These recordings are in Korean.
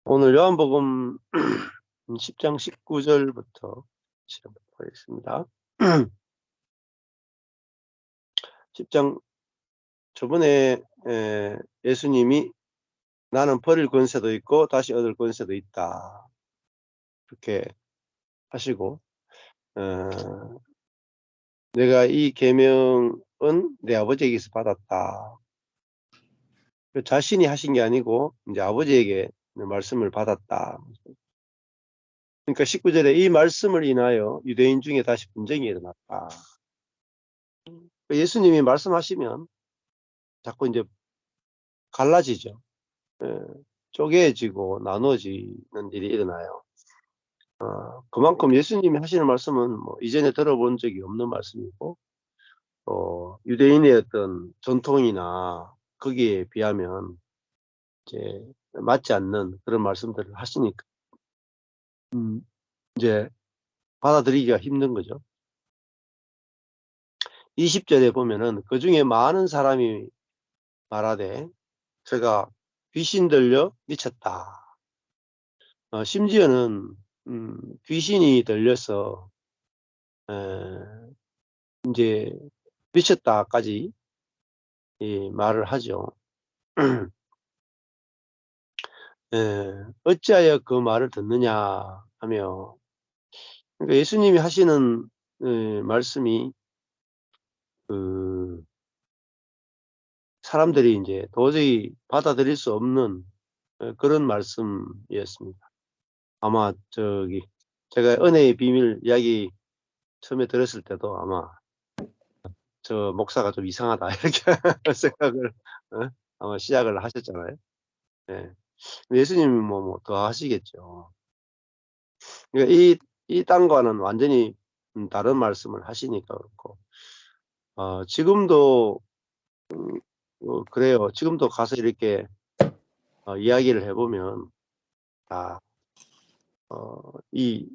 오늘 요한복음 10장 19절부터 시작하도록 하겠습니다. 10장 저번에 예수님이 나는 버릴 권세도 있고 다시 얻을 권세도 있다 그렇게 하시고 내가 이 계명은 내 아버지에게서 받았다. 자신이 하신 게 아니고 이제 아버지에게 말씀을 받았다. 그러니까 19절에 이 말씀을 인하여 유대인 중에 다시 분쟁이 일어났다. 예수님이 말씀하시면 자꾸 이제 갈라지죠. 쪼개지고 나눠지는 일이 일어나요. 그만큼 예수님이 하시는 말씀은 뭐 이전에 들어본 적이 없는 말씀이고, 유대인의 어떤 전통이나 거기에 비하면 이제 맞지 않는 그런 말씀들을 하시니까, 이제 받아들이기가 힘든 거죠. 20절에 보면은 그 중에 많은 사람이 말하되 제가 귀신 들려 미쳤다. 심지어는 귀신이 들려서 이제 미쳤다까지 말을 하죠. 어찌하여 그 말을 듣느냐 하며, 그러니까 예수님이 하시는 말씀이 그 사람들이 이제 도저히 받아들일 수 없는 그런 말씀이었습니다. 아마 제가 은혜의 비밀 이야기 처음에 들었을 때도 아마 저 목사가 좀 이상하다 이렇게 생각을 아마 시작을 하셨잖아요. 네. 예수님이 뭐 더 하시겠죠. 그러니까 이 땅과는 완전히 다른 말씀을 하시니까 그렇고, 지금도 그래요. 지금도 가서 이렇게 이야기를 해보면 이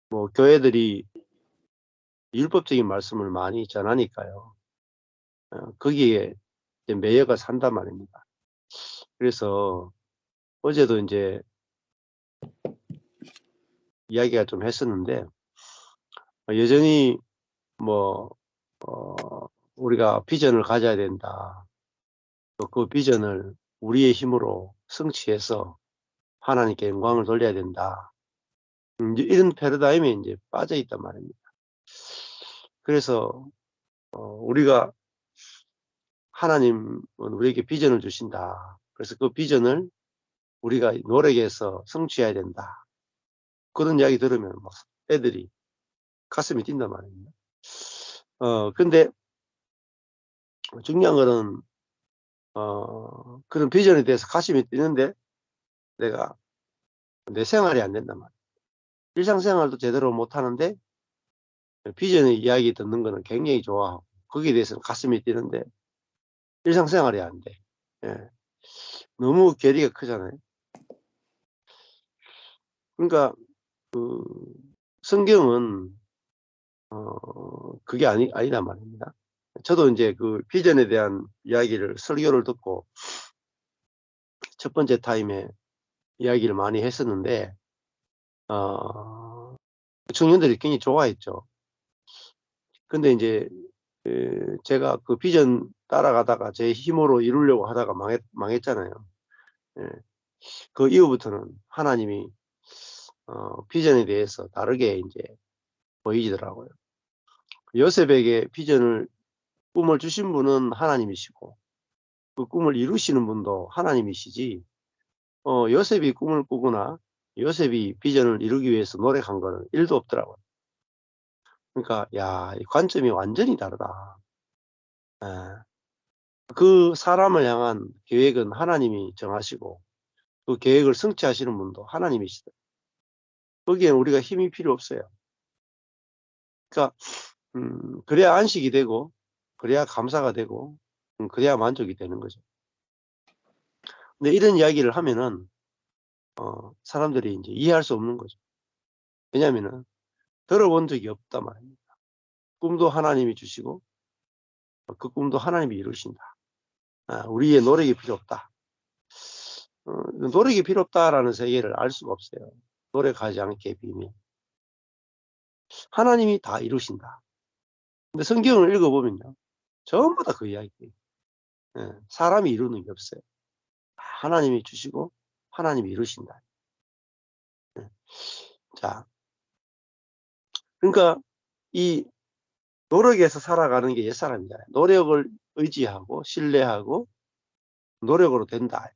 뭐 교회들이 율법적인 말씀을 많이 전하니까요. 거기에 이제 매여가 산단 말입니다. 그래서 어제도 이제 이야기가 좀 했었는데, 여전히 뭐 우리가 비전을 가져야 된다. 또 그 비전을 우리의 힘으로 성취해서 하나님께 영광을 돌려야 된다. 이제 이런 패러다임에 이제 빠져 있단 말입니다. 그래서 우리가 하나님은 우리에게 비전을 주신다. 그래서 그 비전을 우리가 노력해서 성취해야 된다. 그런 이야기 들으면 막 애들이 가슴이 뛴단 말입니다. 근데 중요한 거는 그런 비전에 대해서 가슴이 뛰는데 내가 내 생활이 안 된단 말이에요. 일상생활도 제대로 못 하는데 비전의 이야기 듣는 거는 굉장히 좋아하고 거기에 대해서는 가슴이 뛰는데 일상생활이 안 돼. 예. 너무 괴리가 크잖아요. 그러니까 그 성경은 그게 아니단 말입니다. 저도 이제 그 비전에 대한 이야기를 설교를 듣고 첫 번째 타임에 이야기를 많이 했었는데 청년들이 굉장히 좋아했죠. 근데 이제 제가 그 비전 따라가다가 제 힘으로 이루려고 하다가 망했잖아요. 예. 그 이후부터는 하나님이 비전에 대해서 다르게 이제 보이더라고요. 요셉에게 꿈을 주신 분은 하나님이시고 그 꿈을 이루시는 분도 하나님이시지, 요셉이 꿈을 꾸거나 요셉이 비전을 이루기 위해서 노력한 거는 1도 없더라고요. 그러니까 야, 이 관점이 완전히 다르다. 예. 그 사람을 향한 계획은 하나님이 정하시고 그 계획을 성취하시는 분도 하나님이시다. 거기에 우리가 힘이 필요 없어요. 그러니까 그래야 안식이 되고 그래야 감사가 되고 그래야 만족이 되는 거죠. 근데 이런 이야기를 하면은 사람들이 이제 이해할 수 없는 거죠. 왜냐하면은 들어본 적이 없단 말입니다. 꿈도 하나님이 주시고 그 꿈도 하나님이 이루신다. 우리의 노력이 필요 없다. 노력이 필요 없다라는 세계를 알 수가 없어요. 노력하지 않게 비면. 하나님이 다 이루신다. 근데 성경을 읽어보면요. 전부 다 그 이야기예요. 예, 사람이 이루는 게 없어요. 하나님이 주시고 하나님이 이루신다. 예. 자, 그러니까 이 노력에서 살아가는 게 옛사람이잖아요. 노력을 의지하고 신뢰하고 노력으로 된다.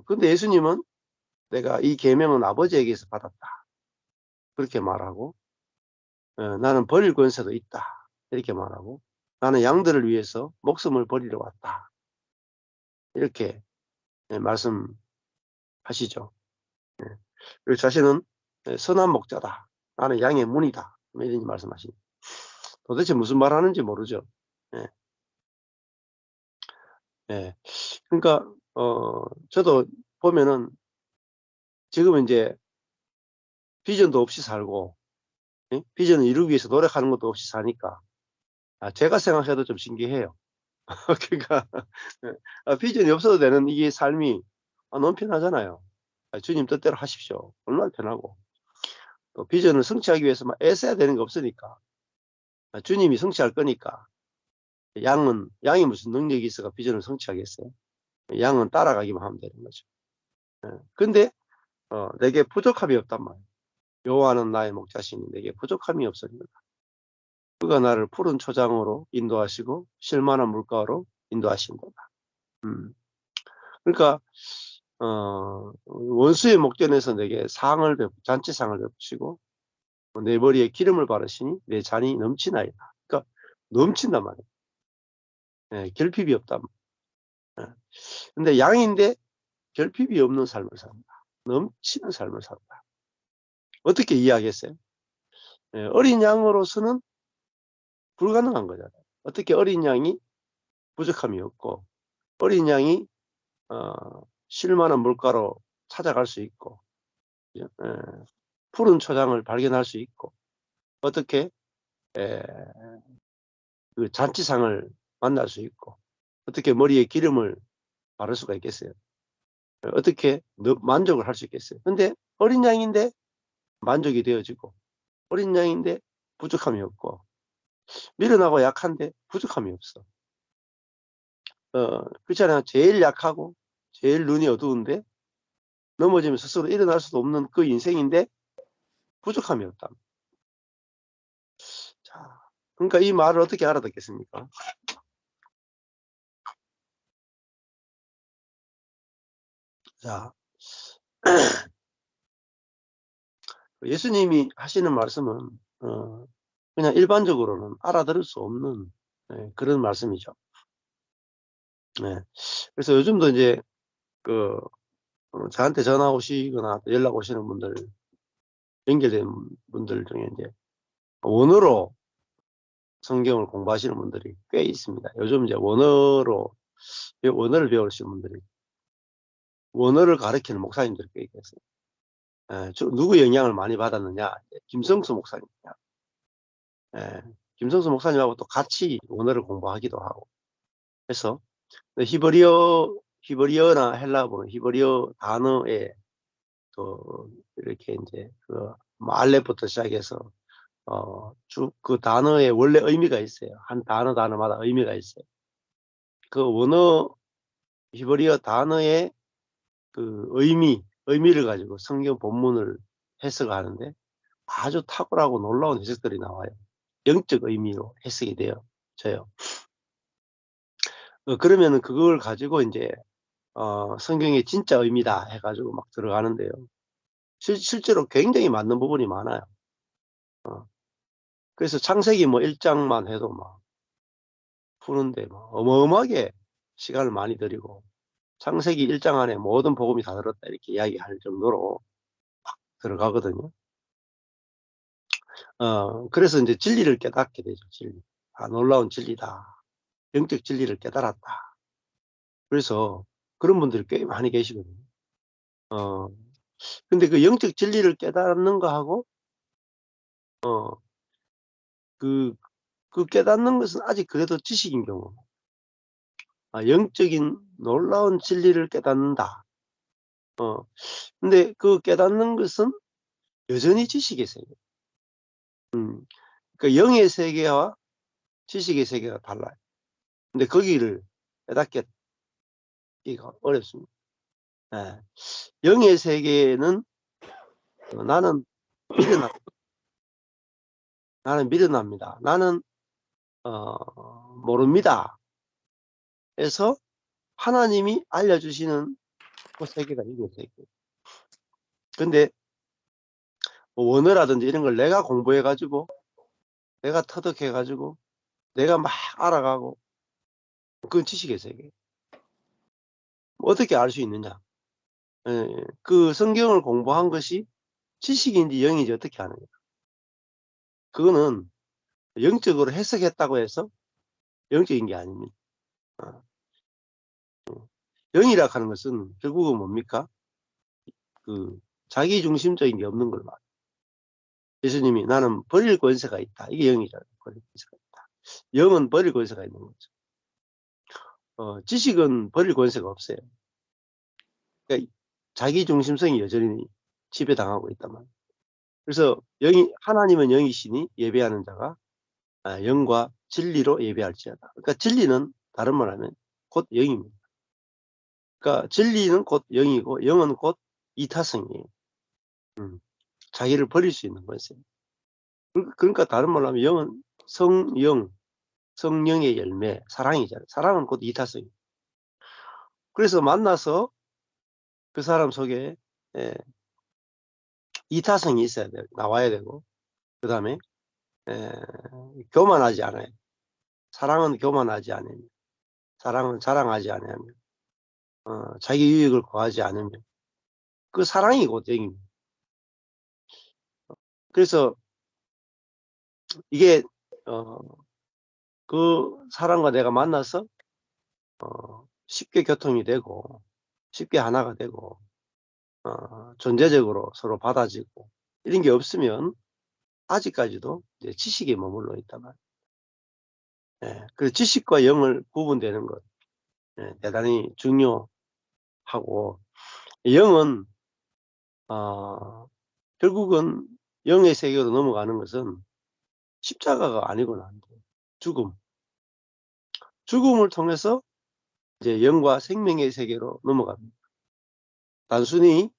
근데 예수님은 내가 이 계명은 아버지에게서 받았다. 그렇게 말하고, 나는 버릴 권세도 있다. 이렇게 말하고, 나는 양들을 위해서 목숨을 버리러 왔다. 이렇게 말씀하시죠. 그리고 자신은 선한 목자다. 나는 양의 문이다. 이런 말씀하십니다. 도대체 무슨 말 하는지 모르죠. 예. 예. 그러니까, 저도 보면은 지금은 이제 비전도 없이 살고, 예? 비전을 이루기 위해서 노력하는 것도 없이 사니까, 제가 생각해도 좀 신기해요. 그러니까, 비전이 없어도 되는 이게 삶이 너무 편하잖아요. 주님 뜻대로 하십시오. 얼마나 편하고. 또 비전을 성취하기 위해서 막 애써야 되는 게 없으니까. 주님이 성취할 거니까. 양이 무슨 능력이 있어가 비전을 성취하겠어요? 양은 따라가기만 하면 되는 거죠. 근데, 내게 부족함이 없단 말이에요. 여호와는 나의 목자시니 내게 부족함이 없으리로다. 그가 나를 푸른 초장으로 인도하시고 쉴만한 물가로 인도하신다. 그러니까 원수의 목전에서 내게 잔치상을 베푸시고 내 머리에 기름을 바르시니 내 잔이 넘치나이다. 그러니까 넘친단 말이에요. 예, 결핍이 없단 말이에요. 근데 양인데 결핍이 없는 삶을 산다. 넘치는 삶을 산다. 어떻게 이해하겠어요? 예, 어린 양으로서는 불가능한 거잖아요. 어떻게 어린 양이 부족함이 없고 어린 양이 쉴 만한 물가로 찾아갈 수 있고, 푸른 초장을 발견할 수 있고, 어떻게 그 잔치상을 만날 수 있고, 어떻게 머리에 기름을 바를 수가 있겠어요? 어떻게 만족을 할 수 있겠어요? 근데 어린 양인데 만족이 되어지고, 어린 양인데 부족함이 없고, 미련하고 약한데 부족함이 없어. 그렇잖아요. 제일 약하고, 제일 눈이 어두운데, 넘어지면 스스로 일어날 수도 없는 그 인생인데, 부족함이 없다. 자, 그러니까 이 말을 어떻게 알아듣겠습니까? 자, 예수님이 하시는 말씀은 그냥 일반적으로는 알아들을 수 없는 그런 말씀이죠. 네. 그래서 요즘도 이제 그 저한테 전화 오시거나 연락 오시는 분들, 연결된 분들 중에 이제 원어로 성경을 공부하시는 분들이 꽤 있습니다. 요즘 이제 원어를 배우시는 분들이, 원어를 가르치는 목사님들이 꽤 있어요. 누구 영향을 많이 받았느냐? 김성수 목사님. 김성수 목사님하고 또 같이 원어를 공부하기도 하고 해서 히브리어나 헬라어는 히브리어 단어에 또 이렇게 이제 뭐 알렙부터 시작해서 쭉 그 단어의 원래 의미가 있어요. 한 단어마다 의미가 있어요. 그 원어 히브리어 단어의 그 의미를 가지고 성경 본문을 해석하는데 아주 탁월하고 놀라운 해석들이 나와요. 영적 의미로 해석이 되어져요. 그러면은 그걸 가지고 이제 성경의 진짜 의미다 해가지고 막 들어가는데요. 실제로 굉장히 맞는 부분이 많아요. 그래서 창세기 뭐 1장만 해도 막 푸는데 뭐 어마어마하게 시간을 많이 들이고 창세기 1장 안에 모든 복음이 다 들었다 이렇게 이야기할 정도로 막 들어가거든요. 그래서 이제 진리를 깨닫게 되죠. 진리. 놀라운 진리다. 영적 진리를 깨달았다. 그래서 그런 분들이 꽤 많이 계시거든요. 근데 그 영적 진리를 깨닫는 거하고, 그 깨닫는 것은 아직 그래도 지식인 경우. 영적인 놀라운 진리를 깨닫는다. 근데 그 깨닫는 것은 여전히 지식의 세계. 그 영의 세계와 지식의 세계가 달라요. 근데 거기를 깨닫기가 어렵습니다. 예. 영의 세계는 나는 미련합니다. 나는 모릅니다. 그래서 하나님이 알려주시는 그 세계가 영의 세계. 근데 뭐 원어라든지 이런 걸 내가 공부해가지고 내가 터득해가지고 내가 막 알아가고 그건 지식의 세계. 어떻게 알 수 있느냐? 그 성경을 공부한 것이 지식인지 영인지 어떻게 아느냐? 그거는 영적으로 해석했다고 해서 영적인 게 아닙니다. 영이라 하는 것은 결국은 뭡니까? 그 자기중심적인 게 없는 걸 말해요. 예수님이 나는 버릴 권세가 있다. 이게 영이잖아요. 버릴 권세가 있다. 영은 버릴 권세가 있는 거죠. 지식은 버릴 권세가 없어요. 그러니까 자기중심성이 여전히 지배당하고 있단 말이에요. 그래서 하나님은 영이시니 예배하는 자가 영과 진리로 예배할지어다. 그러니까 진리는 다른 말 하면 곧 영입니다. 그러니까 진리는 곧 영이고 영은 곧 이타성이에요. 자기를 버릴 수 있는 것이에요. 그러니까 다른 말로 하면 영은 성령의 열매, 사랑이잖아요. 사랑은 곧 이타성이에요. 그래서 만나서 그 사람 속에 이타성이 있어야 돼요. 나와야 되고 그 다음에 교만하지 않아요. 사랑은 교만하지 않으며 사랑은 자랑하지 않으며 자기 유익을 구하지 않으며 그 사랑이 곧 영입니다. 그래서 이게 그 사람과 내가 만나서 쉽게 교통이 되고 쉽게 하나가 되고 존재적으로 서로 받아지고 이런 게 없으면 아직까지도 이제 지식에 머물러 있단 말이에요. 그래서 지식과 영을 구분되는 것 대단히 중요하고 영은 결국은 영의 세계로 넘어가는 것은 십자가가 아니고는 안 돼요. 죽음을 통해서 이제 영과 생명의 세계로 넘어갑니다. 단순히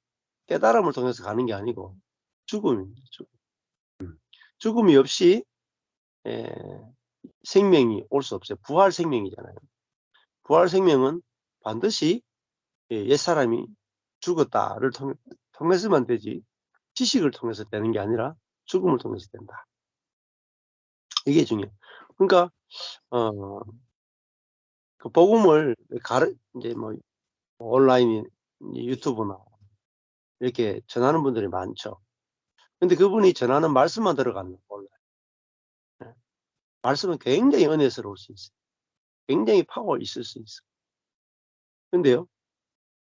깨달음을 통해서 가는 게 아니고 죽음입니다. 죽음이 없이 생명이 올 수 없어요. 부활 생명이잖아요. 부활 생명은 반드시 옛사람이 죽었다를 통해서만 되지 지식을 통해서 되는 게 아니라 죽음을 통해서 된다. 이게 중요해요. 그러니까 그 복음을 이제 뭐 온라인 유튜브나 이렇게 전하는 분들이 많죠. 근데 그분이 전하는 말씀만 들어가는 거예요. 말씀은 굉장히 은혜스러울 수 있어요. 굉장히 파워 있을 수 있어요. 근데요,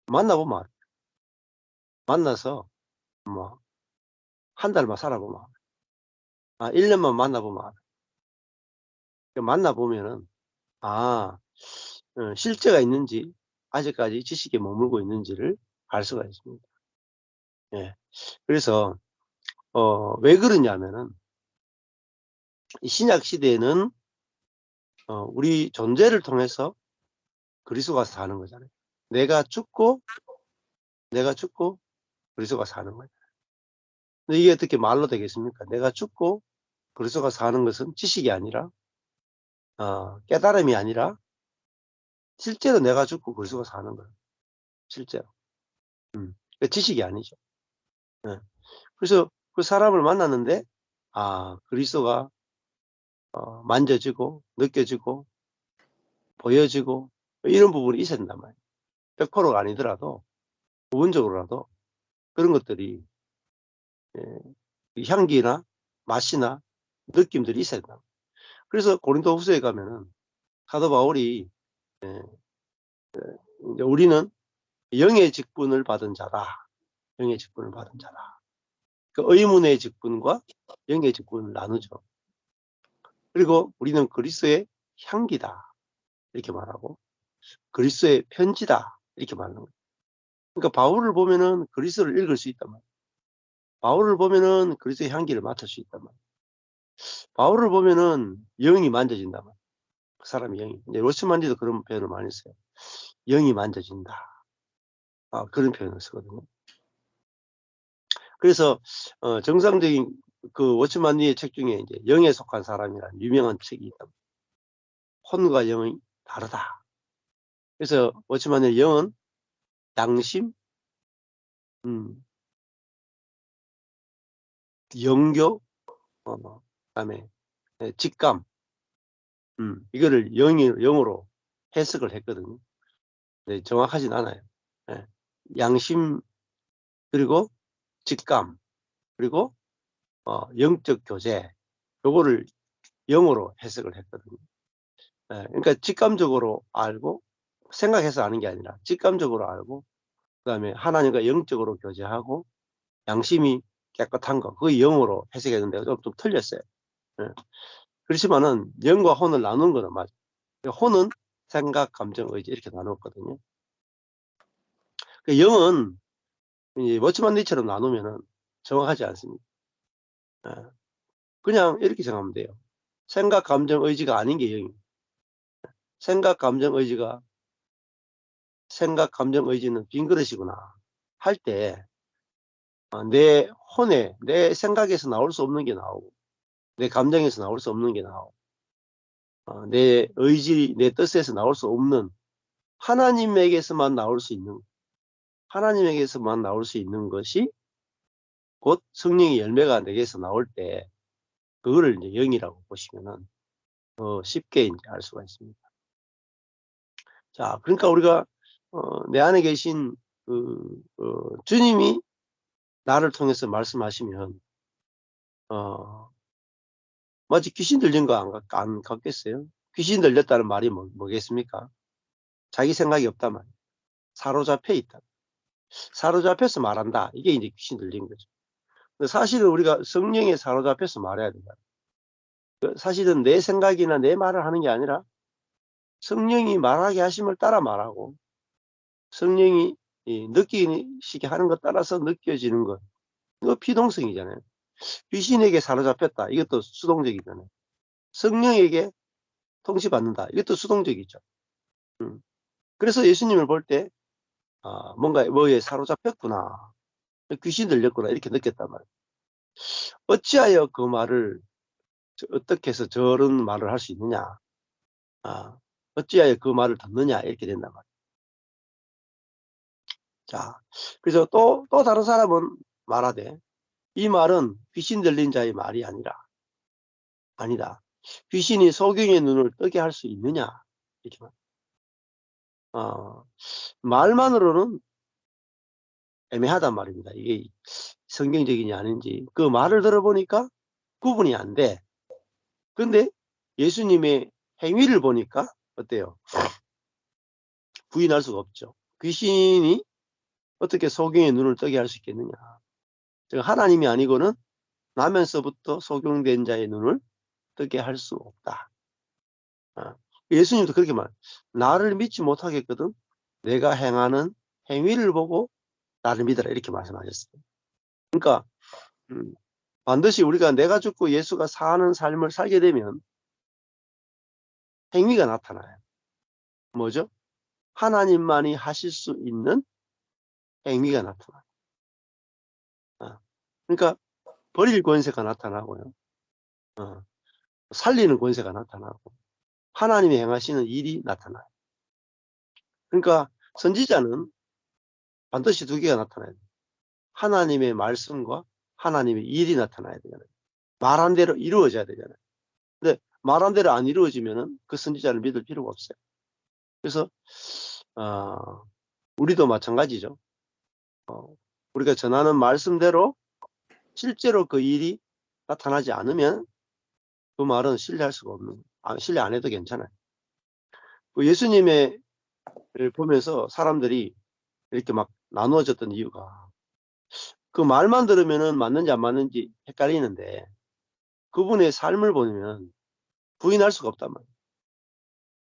만나보면 알아요. 만나서 뭐 한 달만 살아보면 알아요. 1년만 만나보면 알아요. 만나보면은 실제가 있는지 아직까지 지식에 머물고 있는지를 알 수가 있습니다. 그래서 왜 그러냐면은 이 신약 시대에는 우리 존재를 통해서 그리스도가 사는 거잖아요. 내가 죽고 그리스도가 사는 거예요. 근데 이게 어떻게 말로 되겠습니까? 내가 죽고 그리스도가 사는 것은 지식이 아니라 깨달음이 아니라 실제로 내가 죽고 그리스도가 사는 거예요. 실제로. 지식이 아니죠. 그래서 그 사람을 만났는데 그리스도가 만져지고 느껴지고 보여지고 이런 부분이 있어야 된단 말이에요. 100%가 아니더라도 부분적으로라도 그런 것들이 향기나 맛이나 느낌들이 있어야 된다. 그래서 고린도 후서에 가면은 사도 바울이 우리는 영의 직분을 받은 자다. 영의 직분을 받은 자다. 그 의문의 직분과 영의 직분을 나누죠. 그리고 우리는 그리스도의 향기다. 이렇게 말하고 그리스도의 편지다 이렇게 말하는 거예요. 그러니까 바울을 보면은 그리스도를 읽을 수 있단 말이에요. 바울을 보면은 그리스도의 향기를 맡을 수 있단 말이에요. 바울을 보면은 영이 만져진단 말이에요. 그 사람의 영이. 이제 로스만디도 그런 표현을 많이 써요. 영이 만져진다. 그런 표현을 쓰거든요. 그래서 정상적인 그 워치만니의 책 중에 이제 영에 속한 사람이라는 유명한 책이 있다. 혼과 영이 다르다. 그래서 워치만니의 영은 양심, 영교, 그다음에 직감, 이거를 영어로 해석을 했거든요. 네, 정확하진 않아요. 네. 양심, 그리고 직감, 그리고 영적 교제, 요거를 영어로 해석을 했거든요. 네, 그러니까 직감적으로 알고 생각해서 아는 게 아니라 직감적으로 알고, 그다음에 하나님과 영적으로 교제하고 양심이 깨끗한 거, 그거 영어로 해석했는데 좀 틀렸어요. 네. 그렇지만은 영과 혼을 나누는 거는 맞아요. 혼은 생각, 감정, 의지 이렇게 나눴거든요. 그 영은 이제 워치만 니처럼 나누면은 정확하지 않습니다. 그냥 이렇게 생각하면 돼요. 생각, 감정, 의지가 아닌 게 영이에요. 생각, 감정, 의지가 생각, 감정, 의지는 빈 그릇이구나 할 때 내 혼에, 내 생각에서 나올 수 없는 게 나오고, 내 감정에서 나올 수 없는 게 나오고, 내 의지, 내 뜻에서 나올 수 없는, 하나님에게서만 나올 수 있는, 하나님에게서만 나올 수 있는 것이 곧 성령의 열매가 내게서 나올 때 그거를 이제 영이라고 보시면은 쉽게 이제 알 수가 있습니다. 자, 그러니까 우리가 내 안에 계신 주님이 나를 통해서 말씀하시면 마치 귀신 들린 거 안 같겠어요? 귀신 들렸다는 말이 뭐겠습니까? 자기 생각이 없단 말이에요. 사로잡혀 있다. 사로잡혀서 말한다. 이게 이제 귀신 들린 거죠. 근데 사실은 우리가 성령에 사로잡혀서 말해야 된다. 사실은 내 생각이나 내 말을 하는 게 아니라 성령이 말하게 하심을 따라 말하고, 성령이 느끼시게 하는 것 따라서 느껴지는 것. 이거 피동성이잖아요. 귀신에게 사로잡혔다. 이것도 수동적이잖아요. 성령에게 통치받는다. 이것도 수동적이죠. 그래서 예수님을 볼 때 뭔가 뭐에 사로잡혔구나. 귀신 들렸구나. 이렇게 느꼈단 말이에요. 어찌하여 그 말을 어떻게 해서 저런 말을 할 수 있느냐. 어찌하여 그 말을 듣느냐. 이렇게 된단 말이에요. 자, 그래서 또 다른 사람은 말하되 이 말은 귀신 들린 자의 말이 아니다. 귀신이 소경의 눈을 뜨게 할 수 있느냐. 이렇게 말만으로는 애매하단 말입니다. 이게 성경적이냐 아닌지. 그 말을 들어보니까 구분이 안 돼. 근데 예수님의 행위를 보니까 어때요? 부인할 수가 없죠. 귀신이 어떻게 소경의 눈을 뜨게 할 수 있겠느냐. 즉 하나님이 아니고는 나면서부터 소경된 자의 눈을 뜨게 할 수 없다. 예수님도 그렇게 나를 믿지 못하겠거든. 내가 행하는 행위를 보고 나를 믿어라 이렇게 말씀하셨어요. 그러니까 반드시 우리가 내가 죽고 예수가 사는 삶을 살게 되면 행위가 나타나요. 뭐죠? 하나님만이 하실 수 있는 행위가 나타나요. 그러니까 버릴 권세가 나타나고요. 살리는 권세가 나타나고 하나님이 행하시는 일이 나타나요. 그러니까 선지자는 반드시 두 개가 나타나야 돼요. 하나님의 말씀과 하나님의 일이 나타나야 되잖아요. 말한 대로 이루어져야 되잖아요. 근데 말한 대로 안 이루어지면은 그 선지자를 믿을 필요가 없어요. 그래서 우리도 마찬가지죠. 우리가 전하는 말씀대로 실제로 그 일이 나타나지 않으면 그 말은 신뢰할 수가 없는, 신뢰 안 해도 괜찮아요. 그 예수님의 보면서 사람들이 이렇게 막 나누어졌던 이유가 그 말만 들으면은 맞는지 안 맞는지 헷갈리는데 그분의 삶을 보면 부인할 수가 없단 말이에요.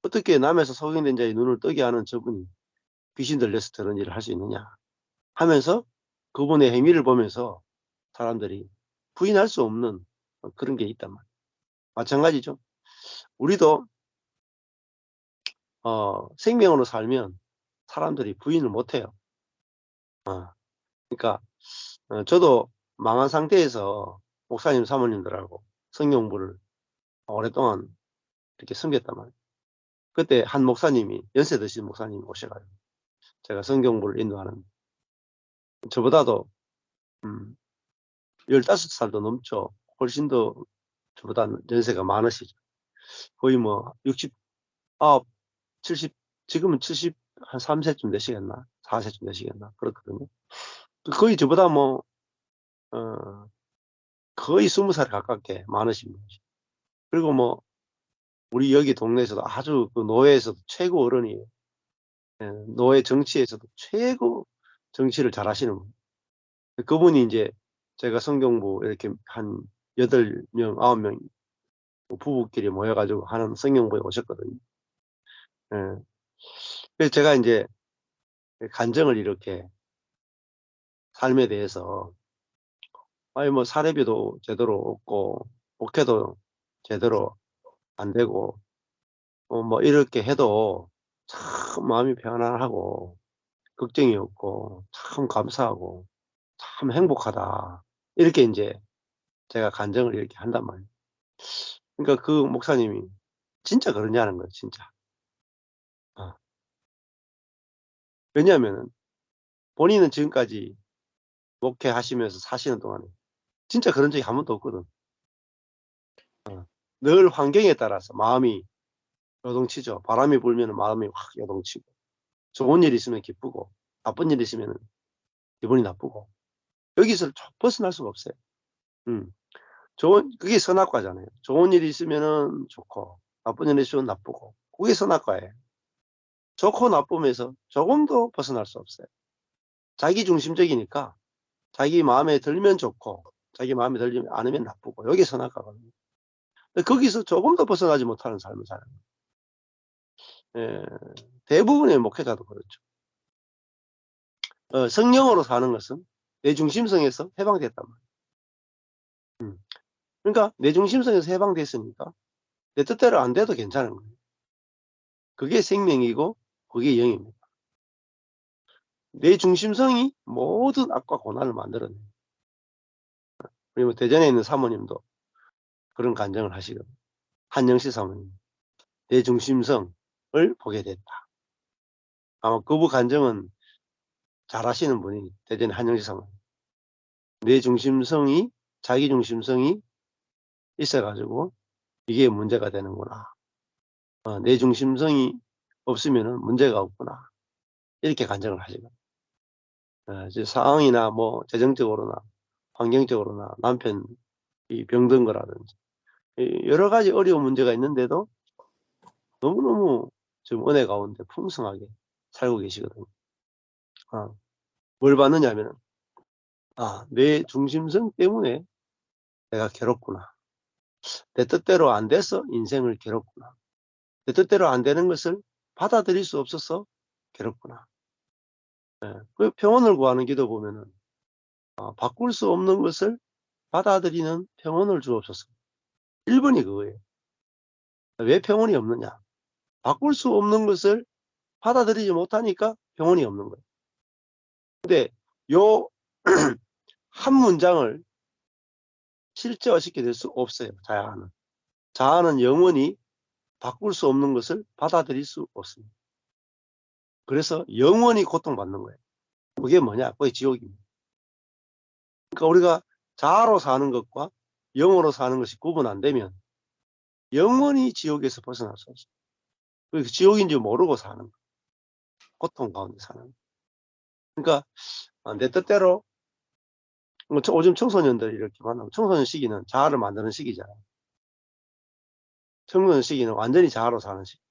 어떻게 남에서 소경된 자의 눈을 뜨게 하는 저분이 귀신 들려서 저런 일을 할 수 있느냐 하면서 그분의 행위를 보면서 사람들이 부인할 수 없는 그런 게 있단 말이에요. 마찬가지죠. 우리도 생명으로 살면 사람들이 부인을 못해요. 그러니까 저도 망한 상태에서 목사님 사모님들하고 성경 공부를 오랫동안 이렇게 섬겼단 말이에요. 그때 한 목사님이 연세 드신 목사님이 오셔가지고 제가 성경 공부를 인도하는 저보다도 15살도 넘죠. 훨씬 더 저보다 연세가 많으시죠. 거의 뭐 69, 70, 지금은 70, 한 3세쯤 되시겠나? 4세쯤 되시겠나? 그렇거든요. 거의 저보다 뭐, 거의 20살 가깝게 많으신 분이죠. 그리고 뭐, 우리 여기 동네에서도 아주 그 노예에서도 최고 어른이에요. 예, 노예 정치에서도 최고 정치를 잘 하시는 분. 그분이 이제 제가 성경부 이렇게 한 8명, 9명 부부끼리 모여가지고 하는 성경부에 오셨거든요. 예. 그래서 제가 이제 간증을 이렇게 삶에 대해서 아니 뭐 사례비도 제대로 없고 목회도 제대로 안 되고 뭐 이렇게 해도 참 마음이 편안하고 걱정이 없고 참 감사하고 참 행복하다. 이렇게 이제 제가 간증을 이렇게 한단 말이에요. 그러니까 그 목사님이 진짜 그러냐는 거예요, 진짜. 어. 왜냐하면은 본인은 지금까지 목회하시면서 사시는 동안에 진짜 그런 적이 한 번도 없거든. 늘 환경에 따라서 마음이 요동치죠. 바람이 불면 마음이 확 요동치고, 좋은 일 있으면 기쁘고, 나쁜 일 있으면 기분이 나쁘고, 여기서 벗어날 수가 없어요. 그게 선악과잖아요. 좋은 일이 있으면은 좋고, 나쁜 일이 있으면 나쁘고, 그게 선악과예요. 좋고 나쁨에서 조금도 벗어날 수 없어요. 자기 중심적이니까, 자기 마음에 들면 좋고, 자기 마음에 들지 않으면 나쁘고, 여기 선악과거든요. 거기서 조금도 벗어나지 못하는 삶을 사는 거예요. 예, 대부분의 목회자도 그렇죠. 성령으로 사는 것은 내 중심성에서 해방됐단 말이에요. 그러니까 내 중심성에서 해방됐으니까 내 뜻대로 안 돼도 괜찮은 거예요. 그게 생명이고 그게 영입니다. 내 중심성이 모든 악과 고난을 만들어내요. 그리고 대전에 있는 사모님도 그런 간증을 하시거든요. 한영시 사모님. 내 중심성을 보게 됐다. 아마 그분 간증은 잘 하시는 분이 대전의 한영시 사모님. 내 중심성이, 자기 중심성이 있어가지고 이게 문제가 되는구나. 내 중심성이 없으면 문제가 없구나. 이렇게 간증을 하시거든요. 상황이나 뭐 재정적으로나 환경적으로나 남편이 병든 거라든지 여러 가지 어려운 문제가 있는데도 너무너무 지금 은혜 가운데 풍성하게 살고 계시거든요. 뭘 받느냐면 내 중심성 때문에 내가 괴롭구나. 내 뜻대로 안 돼서 인생을 괴롭구나. 내 뜻대로 안 되는 것을 받아들일 수 없어서 괴롭구나. 그 평온을 구하는 기도 보면은 바꿀 수 없는 것을 받아들이는 평온을 주옵소서. 1번이 그거예요. 왜 평온이 없느냐? 바꿀 수 없는 것을 받아들이지 못하니까 평온이 없는 거예요. 근데 요 한 문장을 실제화시켜 낼 수 없어요. 자아는. 자아는 영원히 바꿀 수 없는 것을 받아들일 수 없습니다. 그래서 영원히 고통받는 거예요. 그게 뭐냐? 그게 지옥입니다. 그러니까 우리가 자아로 사는 것과 영으로 사는 것이 구분 안 되면 영원히 지옥에서 벗어날 수 없어요. 그래서 지옥인지 모르고 사는 거예요. 고통 가운데 사는 거예요. 그러니까 내 뜻대로 요즘 청소년들이 이렇게 만나고 청소년 시기는 자아를 만드는 시기잖아요. 청소년 시기는 완전히 자아로 사는 시기.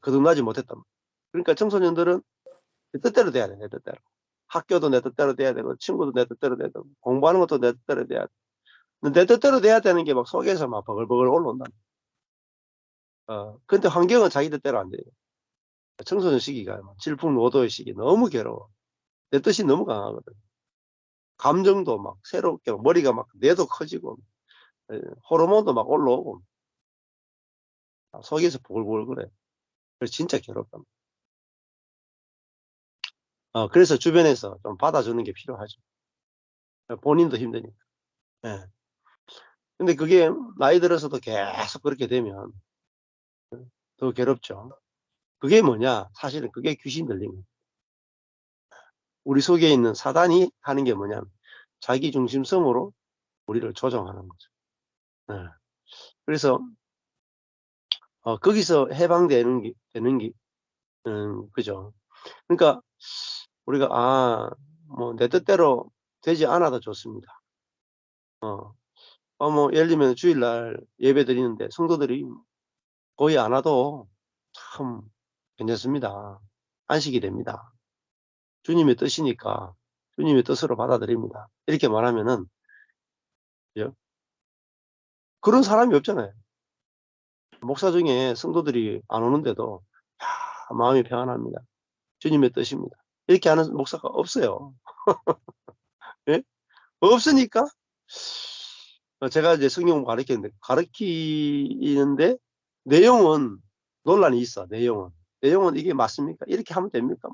거듭나지 못했단 말이에요. 그러니까 청소년들은 내 뜻대로 돼야 돼, 내 뜻대로. 학교도 내 뜻대로 돼야 되고, 친구도 내 뜻대로 돼야 되고, 공부하는 것도 내 뜻대로 돼야 돼. 근데 내 뜻대로 돼야 되는 게 막 속에서 막 버글버글 올라온다. 근데 환경은 자기 뜻대로 안 돼요. 청소년 시기가 질풍노도의 시기 너무 괴로워. 내 뜻이 너무 강하거든. 감정도 막 새롭게 머리가 막 뇌도 커지고 호르몬도 막 올라오고 속에서 부글부글 그래. 그래서 진짜 괴롭다. 그래서 주변에서 좀 받아주는 게 필요하죠. 본인도 힘드니까. 예. 근데 그게 나이 들어서도 계속 그렇게 되면 더 괴롭죠. 그게 뭐냐? 사실은 그게 귀신 들린 거예요. 우리 속에 있는 사단이 하는 게 뭐냐면 자기 중심성으로 우리를 조종하는 거죠. 예. 그래서 거기서 해방되는 게 되는 게 그죠. 그러니까 우리가 뭐 내 뜻대로 되지 않아도 좋습니다. 뭐 예를 들면 주일날 예배 드리는데 성도들이 거의 안 와도 참 괜찮습니다. 안식이 됩니다. 주님의 뜻이니까 주님의 뜻으로 받아들입니다. 이렇게 말하면은 그죠? 그런 사람이 없잖아요. 목사 중에 성도들이 안 오는데도 마음이 평안합니다. 주님의 뜻입니다. 이렇게 하는 목사가 없어요. 예? 없으니까 제가 이제 성경 가르치는데 내용은 논란이 있어. 내용은 이게 맞습니까? 이렇게 하면 됩니까?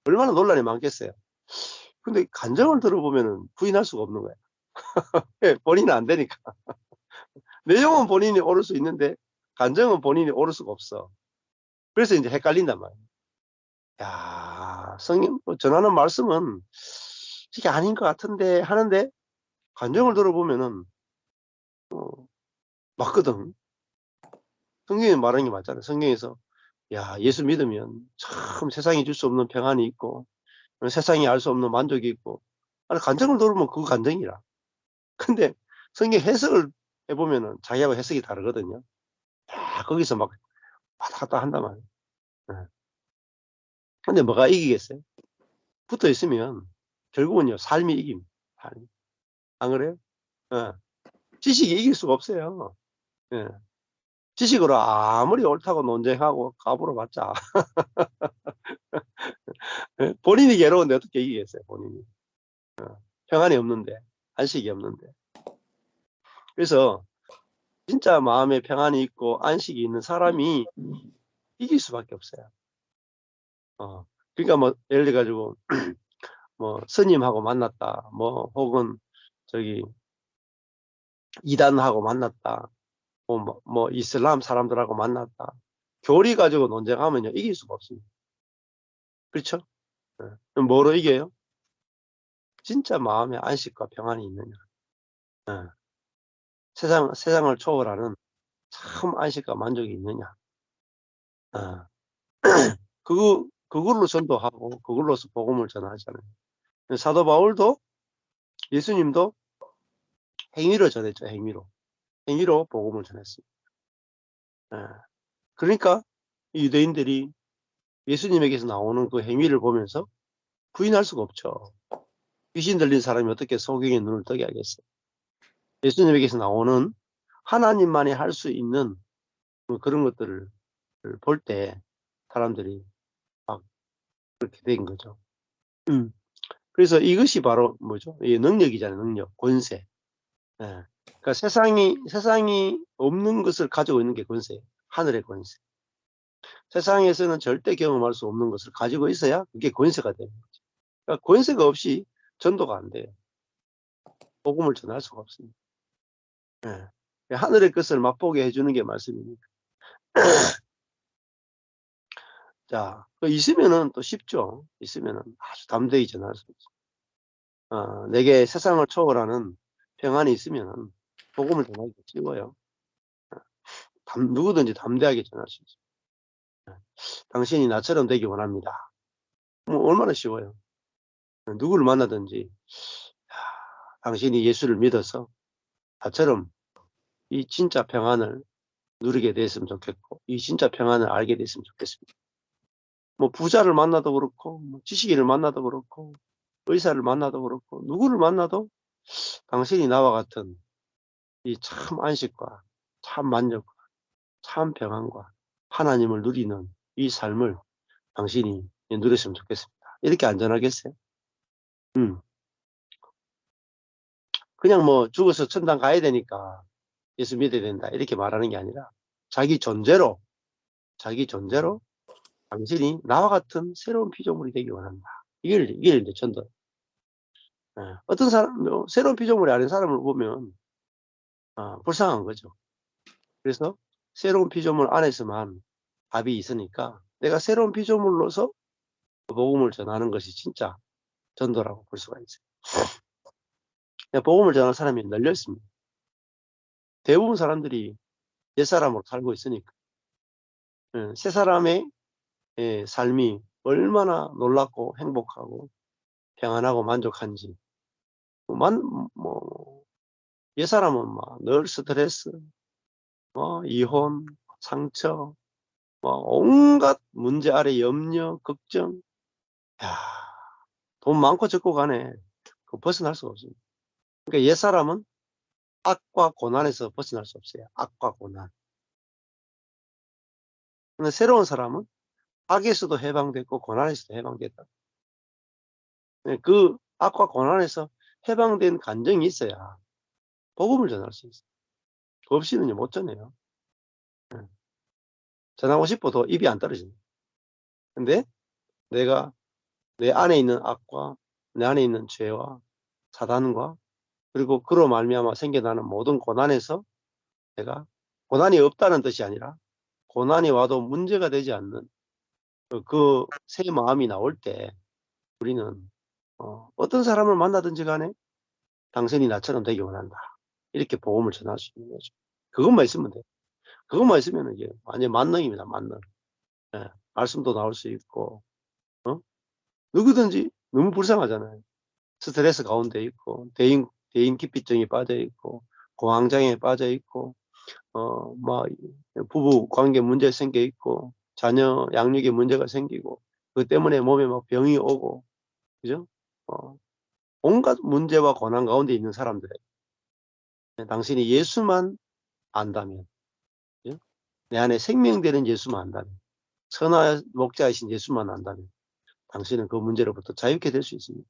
얼마나 논란이 많겠어요. 근데 간증을 들어보면은 부인할 수가 없는 거야. 예, 본인은 안 되니까. 내용은 본인이 옳을 수 있는데 간증은 본인이 옳을 수가 없어. 그래서 이제 헷갈린단 말이야. 야, 성경 전하는 말씀은 이게 아닌 것 같은데 하는데 간증을 들어보면은 맞거든. 성경에 말하는 게 맞잖아요. 성경에서 예수 믿으면 참 세상이 줄 수 없는 평안이 있고 세상이 알 수 없는 만족이 있고 간증을 들으면 그거 간증이라. 근데 성경 해석을 해보면은 자기하고 해석이 다르거든요. 거기서 막 왔다 갔다 한단 말이에요. 예. 근데 뭐가 이기겠어요? 붙어 있으면 결국은요 삶이 이깁니다. 삶이. 안 그래요? 예. 지식이 이길 수가 없어요. 예. 지식으로 아무리 옳다고 논쟁하고 까불어 봤자 예? 본인이 괴로운데 어떻게 이기겠어요, 본인이. 평안이 없는데, 안식이 없는데. 그래서 진짜 마음에 평안이 있고 안식이 있는 사람이 이길 수밖에 없어요. 그러니까 뭐 예를 들어 가지고 뭐 스님하고 만났다, 뭐 혹은 저기 이단하고 만났다, 뭐 이슬람 사람들하고 만났다. 교리 가지고 논쟁하면요 이길 수가 없습니다. 그렇죠? 그럼 뭐로 이겨요? 진짜 마음의 안식과 평안이 있느냐. 예. 세상을 초월하는 참 안식과 만족이 있느냐. 어. 그걸로 전도하고 그걸로서 복음을 전하잖아요. 사도 바울도 예수님도 행위로 전했죠. 행위로 복음을 전했습니다. 예. 그러니까 유대인들이 예수님에게서 나오는 그 행위를 보면서 부인할 수가 없죠. 귀신 들린 사람이 어떻게 소경의 눈을 뜨게 하겠어요. 예수님에게서 나오는 하나님만이 할 수 있는 그런 것들을 볼 때 사람들이 막 그렇게 된 거죠. 그래서 이것이 바로 뭐죠? 이 능력이잖아요. 능력, 권세. 예. 그러니까 세상이 없는 것을 가지고 있는 게 권세예요. 하늘의 권세. 세상에서는 절대 경험할 수 없는 것을 가지고 있어야 그게 권세가 되는 거죠. 그러니까 권세가 없이 전도가 안 돼요. 복음을 전할 수가 없습니다. 예. 하늘의 것을 맛보게 해주는 게 말씀입니다. 자, 있으면은 또 쉽죠. 있으면은 아주 담대히 전할 수 있죠. 내게 세상을 초월하는 평안이 있으면은 복음을 전하기 쉬워요. 누구든지 담대하게 전할 수 있어요. 당신이 나처럼 되기 원합니다. 뭐 얼마나 쉬워요. 누구를 만나든지 당신이 예수를 믿어서 나처럼 이 진짜 평안을 누리게 됐으면 좋겠고 이 진짜 평안을 알게 됐으면 좋겠습니다. 뭐 부자를 만나도 그렇고 뭐 지식인을 만나도 그렇고 의사를 만나도 그렇고 누구를 만나도 당신이 나와 같은 이 참 안식과 참 만족과 참 평안과 하나님을 누리는 이 삶을 당신이 누렸으면 좋겠습니다. 이렇게 안전하겠어요? 그냥 뭐 죽어서 천당 가야 되니까 예수 믿어야 된다 이렇게 말하는 게 아니라 자기 존재로 당신이 나와 같은 새로운 피조물이 되기 원한다. 이게 이제 전도. 어떤 사람, 새로운 피조물이 아닌 사람을 보면 불쌍한 거죠. 그래서 새로운 피조물 안에서만 답이 있으니까 내가 새로운 피조물로서 복음을 전하는 것이 진짜 전도라고 볼 수가 있어요. 복음을 전하는 사람이 널려 있습니다. 대부분 사람들이 옛사람으로 살고 있으니까. 새 사람의 삶이 얼마나 놀랍고 행복하고 평안하고 만족한지. 옛사람은 늘 스트레스, 이혼, 상처, 온갖 문제 아래 염려, 걱정. 야, 돈 많고 적고 간에 벗어날 수가 없습니다. 그러니까 옛사람은 악과 고난에서 벗어날 수 없어요. 악과 고난. 근데 새로운 사람은 악에서도 해방됐고 고난에서도 해방됐다. 그 악과 고난에서 해방된 감정이 있어야 복음을 전할 수 있어요. 그 없이는 못 전해요. 전하고 싶어도 입이 안 떨어집니다. 근데 내가 내 안에 있는 악과 내 안에 있는 죄와 사단과 그리고 그로 말미암아 생겨나는 모든 고난에서 내가 고난이 없다는 뜻이 아니라 고난이 와도 문제가 되지 않는 그 새 마음이 나올 때 우리는 어떤 사람을 만나든지 간에 당신이 나처럼 되기 원한다. 이렇게 복음을 전할 수 있는 거죠. 그것만 있으면 돼요. 그것만 있으면 이게 완전 만능입니다. 만능. 말씀도 나올 수 있고 누구든지 너무 불쌍하잖아요. 스트레스 가운데 있고 대인기피증이 빠져 있고 공황장애에 빠져 있고 부부 관계 문제 생겨 있고 자녀 양육에 문제가 생기고 그 때문에 몸에 막 병이 오고 그죠? 온갖 문제와 고난 가운데 있는 사람들 당신이 예수만 안다면 그죠? 내 안에 생명되는 예수만 안다면 선한 목자이신 예수만 안다면 당신은 그 문제로부터 자유케 될 수 있습니다.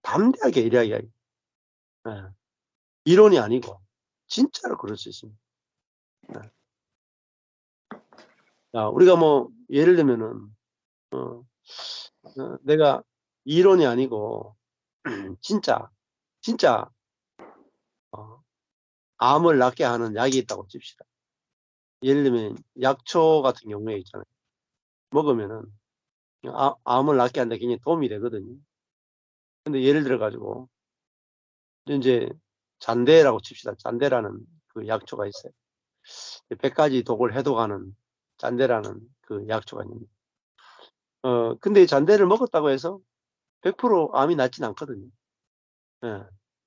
담대하게 이야기하기. 이론이 아니고 진짜로 그럴 수 있습니다. 우리가 예를 들면은 내가 이론이 아니고 진짜 암을 낫게 하는 약이 있다고 칩시다. 예를 들면 약초 같은 경우에 있잖아요. 먹으면은 암을 낫게 하는데 굉장히 도움이 되거든요. 근데 예를 들어 가지고 이제 잔대라고 칩시다. 잔대라는 그 약초가 있어요. 100가지 독을 해독하는 잔대라는 그 약초가 있는데 근데 잔대를 먹었다고 해서 100% 암이 낫진 않거든요.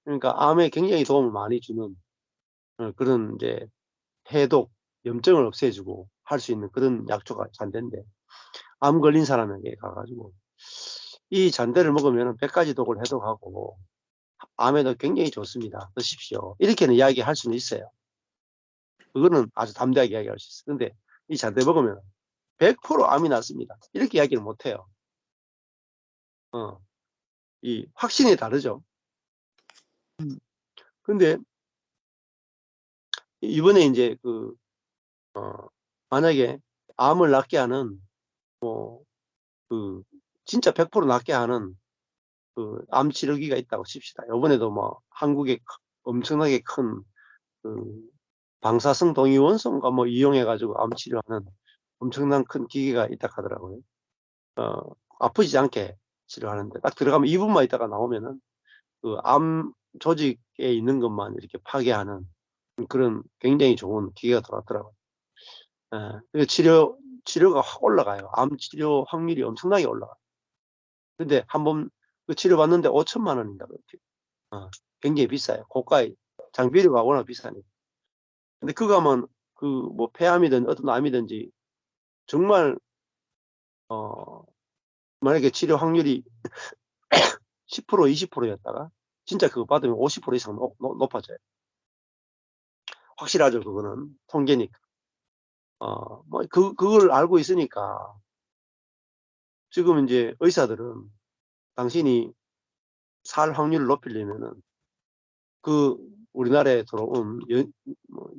그러니까 암에 굉장히 도움을 많이 주는 그런 이제 해독, 염증을 없애주고 할 수 있는 그런 약초가 잔대인데 암 걸린 사람에게 가가지고 이 잔대를 먹으면 100가지 독을 해독하고 암에도 굉장히 좋습니다. 드십시오. 이렇게는 이야기할 수는 있어요. 그거는 아주 담대하게 이야기할 수 있어요. 근데 이 잔대 먹으면 100% 암이 낫습니다. 이렇게 이야기를 못해요. 이 확신이 다르죠. 근데 이번에 이제 만약에 암을 낫게 하는 진짜 100% 낫게 하는 암 치료기가 있다고 칩시다. 이번에도 한국에 엄청나게 큰 방사성 동위원소인가 이용해가지고 암 치료하는 엄청난 큰 기계가 있다 하더라고요. 아프지 않게 치료하는데 딱 들어가면 2분만 있다가 나오면은 그 암 조직에 있는 것만 이렇게 파괴하는 그런 굉장히 좋은 기계가 들어왔더라고요. 치료가 확 올라가요. 암 치료 확률이 엄청나게 올라가요. 근데 한번 그 치료받는데 5천만 원인가 그렇게. 굉장히 비싸요. 고가의 장비료가 워낙 비싸니까. 근데 그거 하면 폐암이든 어떤 암이든지 정말 만약에 치료 확률이 10% 20%였다가 진짜 그거 받으면 50% 이상 높아져요. 확실하죠. 그거는 통계니까. 뭐 그걸 알고 있으니까 지금 이제 의사들은 당신이 살 확률을 높이려면은 그 우리나라에 들어온 뭐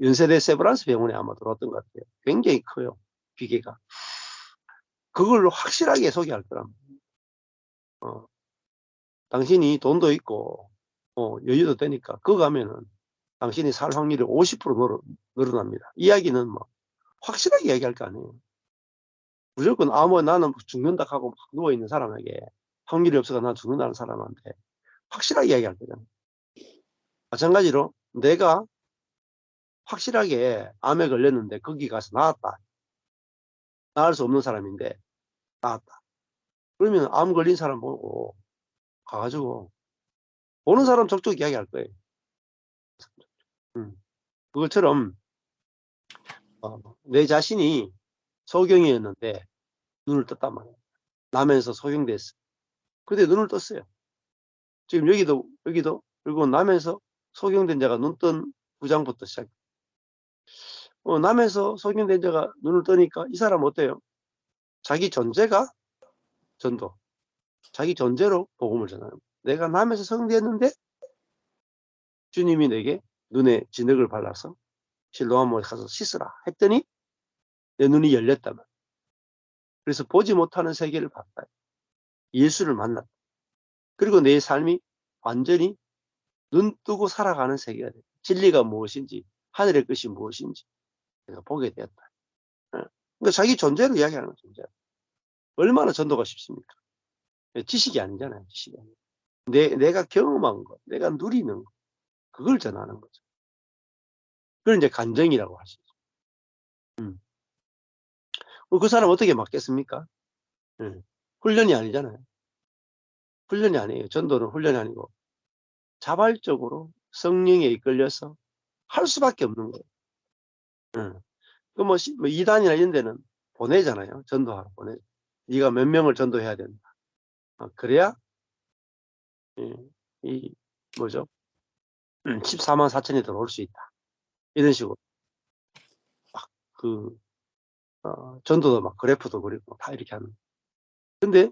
연세대 세브란스 병원에 아마 들어왔던 것 같아요. 굉장히 커요, 기계가. 그걸 확실하게 소개할 거랍니다. 당신이 돈도 있고 여유도 되니까 그거 가면은 당신이 살 확률이 50% 늘어납니다. 이야기는 뭐 확실하게 이야기할 거 아니에요. 무조건 나는 죽는다 하고 누워있는 사람에게 확률이 없어서 난 죽는다는 사람한테 확실하게 이야기할 거잖아요. 마찬가지로 내가 확실하게 암에 걸렸는데 거기 가서 나았다. 나을 수 없는 사람인데 나았다. 그러면 암 걸린 사람 보고 가가지고 보는 사람 족족 이야기할 거예요. 그것처럼 내 자신이 소경이었는데 눈을 떴단 말이에요. 나면서 소경됐어. 근데 눈을 떴어요. 지금 여기도 그리고 나면서 소경된 자가 눈 뜬 구장부터 시작. 나면서 소경된 자가 눈을 뜨니까 이 사람 어때요? 자기 존재가 전도. 자기 존재로 복음을 전하는 거예요. 내가 남에서 성대했는데 주님이 내게 눈에 진흙을 발라서 실로암을 가서 씻으라 했더니 내 눈이 열렸다면. 그래서 보지 못하는 세계를 봤다. 예수를 만났다. 그리고 내 삶이 완전히 눈 뜨고 살아가는 세계가 됐다. 진리가 무엇인지 하늘의 것이 무엇인지 내가 보게 되었다. 그러니까 자기 존재로 이야기하는 거죠. 존재. 얼마나 전도가 쉽습니까? 지식이 아니잖아요. 지식이 아니에요. 내가 경험한 것, 내가 누리는 것, 그걸 전하는 거죠. 그걸 이제 간증이라고 할 수 있죠. 그 사람 어떻게 맡겠습니까? 훈련이 아니잖아요. 훈련이 아니에요. 전도는 훈련이 아니고 자발적으로 성령에 이끌려서 할 수밖에 없는 거예요. 뭐 2단이나 이런 데는 보내잖아요. 전도하러 보내. 네가 몇 명을 전도해야 된다. 그래야 이 뭐죠? 14만 4천이 들어올 수 있다. 이런 식으로 막 전도도 막 그래프도 그리고 다 이렇게 하는. 근데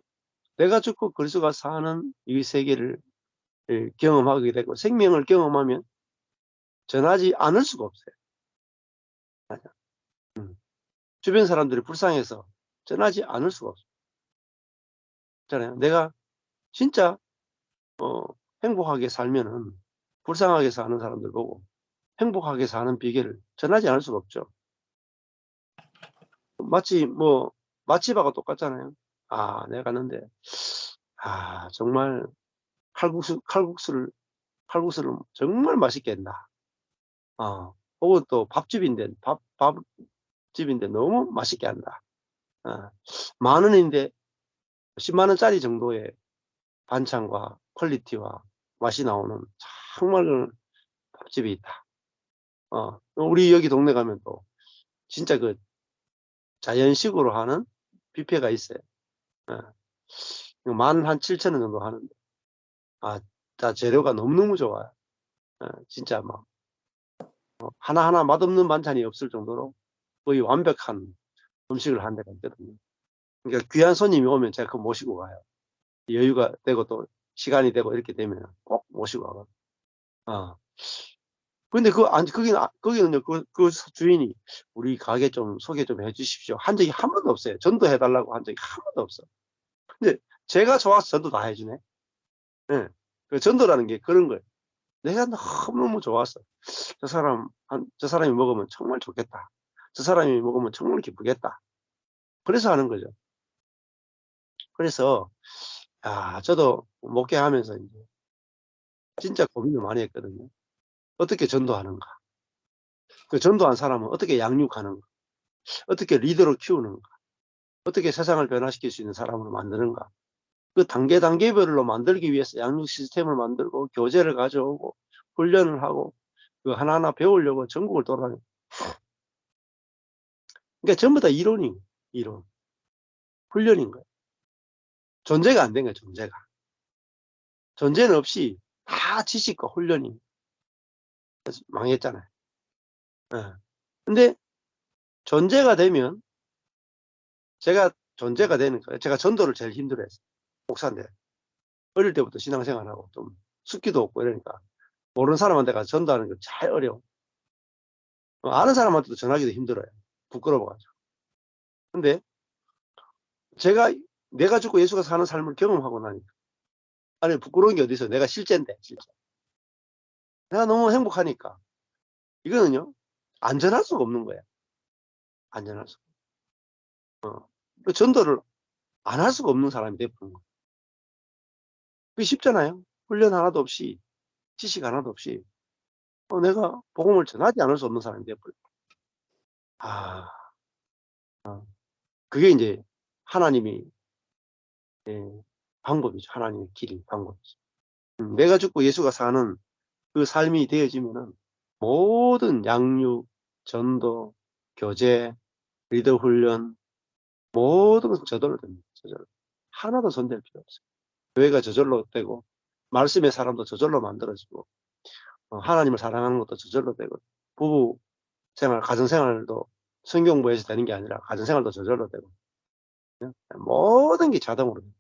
내가 죽고 그리스도가 사는 이 세계를 경험하게 되고 생명을 경험하면 전하지 않을 수가 없어요. 주변 사람들이 불쌍해서 전하지 않을 수가 없잖아요. 내가 진짜 행복하게 살면은 불쌍하게 사는 사람들 보고 행복하게 사는 비결을 전하지 않을 수가 없죠. 마치 뭐 맛집하고 똑같잖아요. 내가 갔는데 정말 칼국수를 정말 맛있게 했다. 혹은 또 밥집인데 너무 맛있게 한다. 만 원인데 10만 원짜리 정도의 반찬과 퀄리티와 맛이 나오는 정말 밥집이 있다. 우리 여기 동네 가면 또 진짜 그 자연식으로 하는 뷔페가 있어요. 어, 17,000원 정도 하는데 다 재료가 너무너무 좋아요. 진짜 막 하나하나 맛없는 반찬이 없을 정도로 거의 완벽한 음식을 하는 데가 있거든요. 그러니까 귀한 손님이 오면 제가 그거 모시고 가요. 여유가 되고 또 시간이 되고 이렇게 되면 꼭 모시고 가요. 근데 거기는요, 그 주인이 우리 가게 좀 소개 좀 해주십시오. 한 적이 한 번도 없어요. 전도해달라고 한 적이 한 번도 없어. 근데 제가 좋아서 전도 다 해주네. 예. 그 전도라는 게 그런 거예요. 내가 너무너무 좋았어. 저 사람이 먹으면 정말 좋겠다. 저 사람이 먹으면 정말 기쁘겠다. 그래서 하는 거죠. 그래서, 저도 목회하면서 이제 진짜 고민을 많이 했거든요. 어떻게 전도하는가? 그 전도한 사람은 어떻게 양육하는가? 어떻게 리더로 키우는가? 어떻게 세상을 변화시킬 수 있는 사람으로 만드는가? 그 단계별로 만들기 위해서 양육 시스템을 만들고 교재를 가져오고 훈련을 하고 그 하나하나 배우려고 전국을 돌아다니고. 그러니까 전부 다 이론. 훈련인 거예요. 존재가 안 된 거예요, 존재가. 존재는 없이 다 지식과 훈련이. 그래서 망했잖아요. 예. 근데 존재가 되면 제가 존재가 되는 거예요. 제가 전도를 제일 힘들어했어요. 목사인데 어릴 때부터 신앙생활하고 좀 숫기도 없고 이러니까 모르는 사람한테 가서 전도하는 게 제일 어려워. 아는 사람한테도 전하기도 힘들어요. 부끄러워 가지고. 근데 제가 내가 죽고 예수가 사는 삶을 경험하고 나니까 아니 부끄러운 게 어디 있어요. 내가 실제인데 실제. 내가 너무 행복하니까 이거는요 안전할 수가 없는 거야. 안전할 수가. 그 전도를 안 할 수가 없는 사람이 돼버린 거예요. 그게 쉽잖아요. 훈련 하나도 없이 지식 하나도 없이 내가 복음을 전하지 않을 수 없는 사람이 돼버려요. 아, 그게 이제 하나님이 예, 방법이죠. 하나님의 길이 방법이죠. 내가 죽고 예수가 사는 그 삶이 되어지면은 모든 양육, 전도, 교제, 리더 훈련 모든 것은 저절로 됩니다. 저절로. 하나도 손댈 필요 없어요. 교회가 저절로 되고 말씀의 사람도 저절로 만들어지고 하나님을 사랑하는 것도 저절로 되고 부부 생활, 가정 생활도 성경부에서 되는 게 아니라 가정 생활도 저절로 되고 모든 게 자동으로 돼요.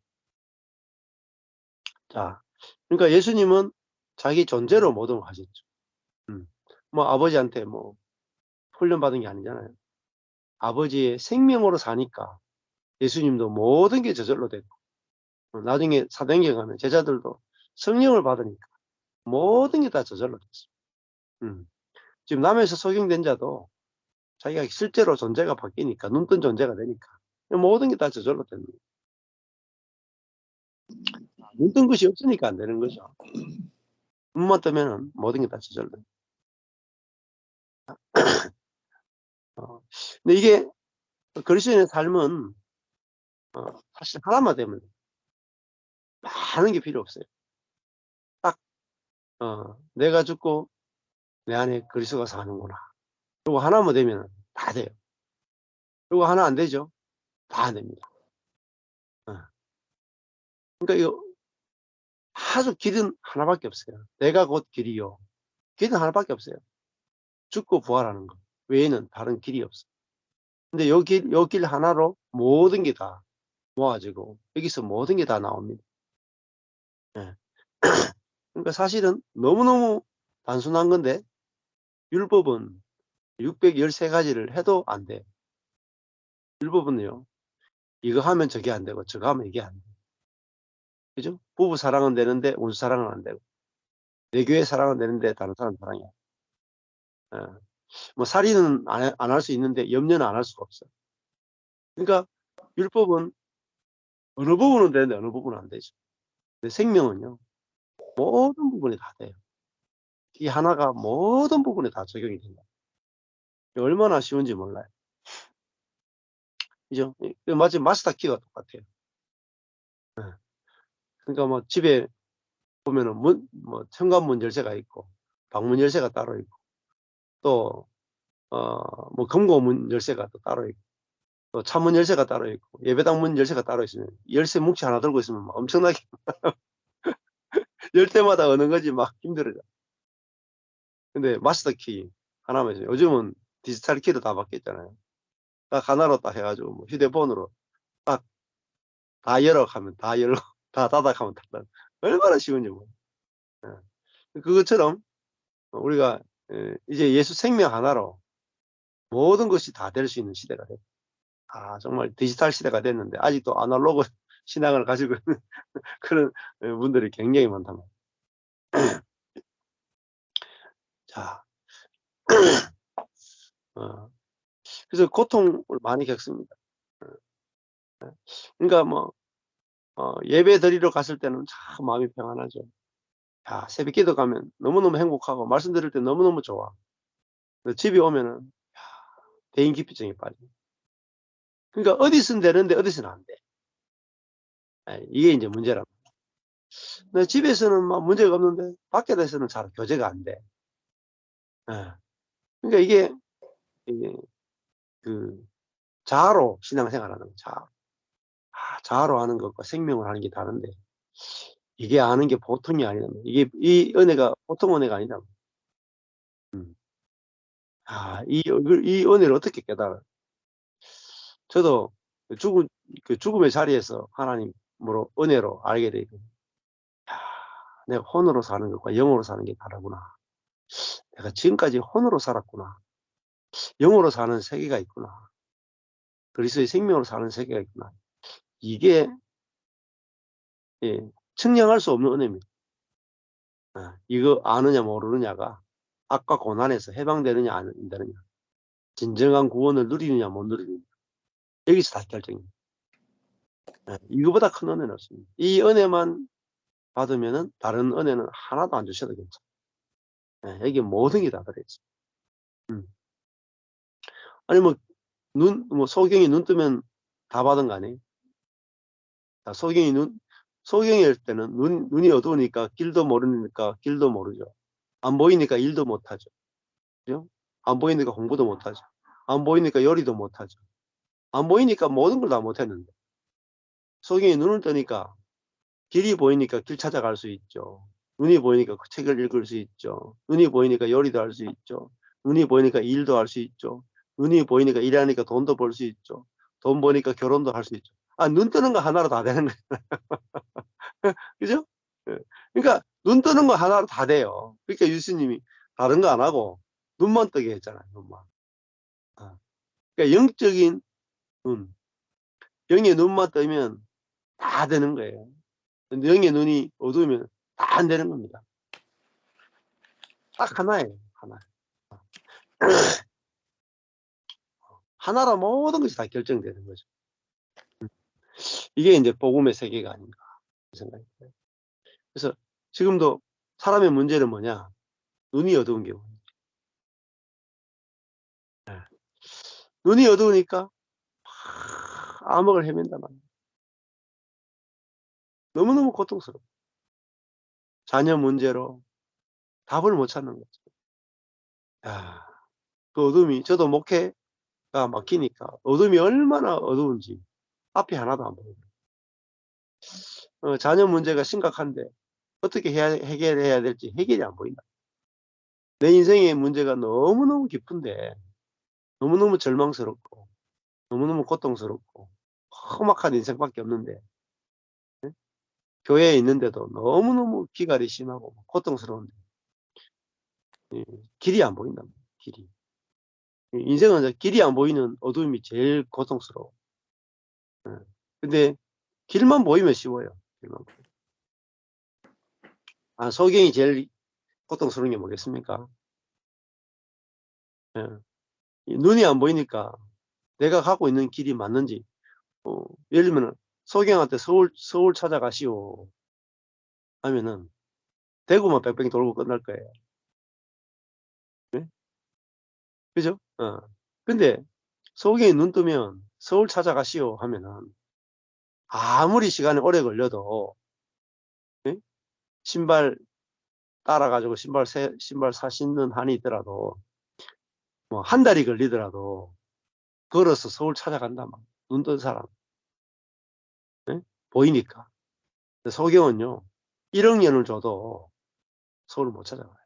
자, 그러니까 예수님은 자기 존재로 모든 걸 하셨죠. 뭐 아버지한테 뭐 훈련받은 게 아니잖아요. 아버지의 생명으로 사니까 예수님도 모든 게 저절로 됐고 나중에 사도행전 가면 제자들도 성령을 받으니까 모든 게 다 저절로 됐어요. 지금 남에서 소경된 자도 자기가 실제로 존재가 바뀌니까 눈뜬 존재가 되니까 모든 게 다 저절로 되는 거예요. 눈뜬 것이 없으니까 안 되는 거죠. 눈만 뜨면은 모든 게 다 저절로 돼요. 근데 이게 그리스도인의 삶은 사실 하나만 되면 많은 게 필요 없어요. 딱 내가 죽고 내 안에 그리스도가 사는구나. 그리고 하나만 되면 다 돼요. 그리고 하나 안 되죠? 다 안 됩니다. 그러니까 이거 아주 길은 하나밖에 없어요. 내가 곧 길이요. 길은 하나밖에 없어요. 죽고 부활하는 것 외에는 다른 길이 없어요. 근데 요 길 하나로 모든 게 다 모아지고 여기서 모든 게 다 나옵니다. 예. 그러니까 사실은 너무너무 단순한 건데 율법은 613가지를 해도 안 돼요. 율법은요. 이거 하면 저게 안 되고 저거 하면 이게 안 돼요. 그죠? 부부 사랑은 되는데 원수 사랑은 안 되고 내 교회 사랑은 되는데 다른 사람 사랑이 안 돼요. 예. 뭐 살인은 안 할 수 있는데 염려는 안 할 수가 없어요. 그러니까 율법은 어느 부분은 되는데 어느 부분은 안 되죠. 근데 생명은요. 모든 부분이 다 돼요. 이 하나가 모든 부분에 다 적용이 된다. 얼마나 쉬운지 몰라요. 그죠? 마치 마스터 키가 똑같아요. 예. 그러니까 뭐 집에 보면은 뭐 현관문 열쇠가 있고 방문 열쇠가 따로 있고 또 뭐 금고문 열쇠가 또 따로 있고 또 차문 열쇠가 따로 있고 예배당 문 열쇠가 따로 있으면 열쇠 뭉치 하나 들고 있으면 막 엄청나게 열 때마다 어는 거지 막 힘들어져. 근데 마스터 키 하나면 있어요. 요즘은 디지털 키도 다 바뀌었잖아요. 딱 하나로 딱 해가지고 뭐 휴대폰으로 딱 다 열어 하면 다 열고 다 닫아 하면 닫아. 얼마나 쉬운지 몰라요. 예. 그것처럼 우리가 이제 예수 생명 하나로 모든 것이 다 될 수 있는 시대가 됐다. 정말 디지털 시대가 됐는데 아직도 아날로그 신앙을 가지고 있는 그런 분들이 굉장히 많단 말이에요. 자, 어, 그래서 고통을 많이 겪습니다. 그러니까 뭐 예배 드리러 갔을 때는 참 마음이 평안하죠. 새벽 기도 가면 너무너무 행복하고 말씀 들을 때 너무너무 좋아. 집에 오면은 대인기피증에 빠져. 그러니까 어디서는 되는데 어디서는 안 돼. 이게 이제 문제라. 근데 집에서는 막 문제가 없는데 밖에서는 잘 교제가 안 돼. 예. 그러니까 이게 그 자아로 신앙생활하는 거, 자아로 하는 것과 생명을 하는 게 다른데 이게 아는 게 보통이 아니다. 이게 이 은혜가 보통 은혜가 아니다. 음. 이 은혜를 어떻게 깨달아요? 저도 그 죽음의 자리에서 하나님으로 은혜로 알게 되거든요. 야, 내가 혼으로 사는 것과 영으로 사는 게 다르구나. 내가 지금까지 혼으로 살았구나. 영으로 사는 세계가 있구나. 그리스도의 생명으로 사는 세계가 있구나. 이게 예, 측량할 수 없는 은혜입니다. 이거 아느냐 모르느냐가 악과 고난에서 해방되느냐 안 되느냐, 진정한 구원을 누리느냐 못 누리느냐, 여기서 다 결정입니다. 이거보다 큰 은혜는 없습니다. 이 은혜만 받으면은 다른 은혜는 하나도 안 주셔도 괜찮아요. 여기 모든 게 다 들어있어요. 아니 뭐 소경이 눈 뜨면 다 받은 거 아니에요? 소경이 할 때는 눈이 어두우니까 길도 모르니까 길도 모르죠. 안 보이니까 일도 못하죠. 그죠? 안 보이니까 공부도 못하죠. 안 보이니까 요리도 못하죠. 안 보이니까 모든 걸 다 못했는데, 소경이 눈을 뜨니까 길이 보이니까 길 찾아갈 수 있죠. 눈이 보이니까 그 책을 읽을 수 있죠. 눈이 보이니까 요리도 할 수 있죠. 눈이 보이니까 일도 할 수 있죠. 눈이 보이니까 일하니까 돈도 벌 수 있죠. 돈 버니까 결혼도 할 수 있죠. 눈 뜨는 거 하나로 다 되는 거예요. 그죠? 예. 그러니까 눈 뜨는 거 하나로 다 돼요. 그러니까 예수님이 다른 거 안 하고 눈만 뜨게 했잖아요. 눈만. 그러니까 영적인 눈, 영의 눈만 뜨면 다 되는 거예요. 근데 영의 눈이 어두우면 다 안 되는 겁니다. 딱 하나예요. 하나. 하나로 모든 것이 다 결정되는 거죠. 이게 이제 복음의 세계가 아닌가 생각이 들어요. 그래서 지금도 사람의 문제는 뭐냐? 눈이 어두운 게 문제. 눈이 어두우니까 암흑을 헤맨단 말이에요. 너무너무 고통스러워. 자녀 문제로 답을 못 찾는 거죠. 그 어둠이, 저도 목회가 막히니까 어둠이 얼마나 어두운지 앞이 하나도 안 보여요. 자녀 문제가 심각한데 어떻게 해결해야 될지 해결이 안 보인다. 내 인생의 문제가 너무너무 깊은데 너무너무 절망스럽고 너무너무 고통스럽고 험악한 인생밖에 없는데, 네? 교회에 있는데도 너무너무 기갈이 심하고 고통스러운데 길이 안 보인다. 길이. 인생은 길이 안 보이는 어둠이 제일 고통스러워. 근데 길만 보이면 쉬워요. 길만 보이면. 소경이 제일 고통스러운 게 뭐겠습니까? 눈이 안 보이니까 내가 가고 있는 길이 맞는지, 예를 들면 소경한테 서울 찾아가시오 하면은 대구만 뺑뺑 돌고 끝날 거예요. 네? 그죠? 근데 소경이 눈 뜨면 서울 찾아가시오 하면은 아무리 시간이 오래 걸려도, 네? 신발 따라가지고 신발 사 신는 한이 있더라도 뭐 한 달이 걸리더라도 걸어서 서울 찾아간다 막. 눈 뜬 사람. 네? 보이니까. 소경은요 1억 년을 줘도 서울을 못 찾아가요.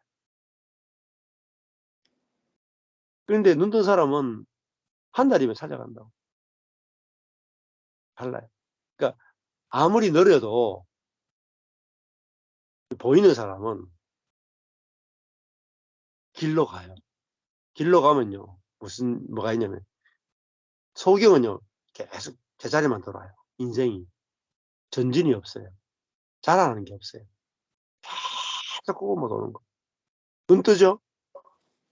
그런데 눈 뜬 사람은 한 달이면 찾아간다고. 달라요. 그러니까 아무리 느려도 보이는 사람은 길로 가요. 길로 가면요 뭐가 있냐면, 소경은요 계속 제자리만 돌아요. 인생이 전진이 없어요. 자라는 게 없어요. 계속 꼬고만 도는 거. 눈 뜨죠?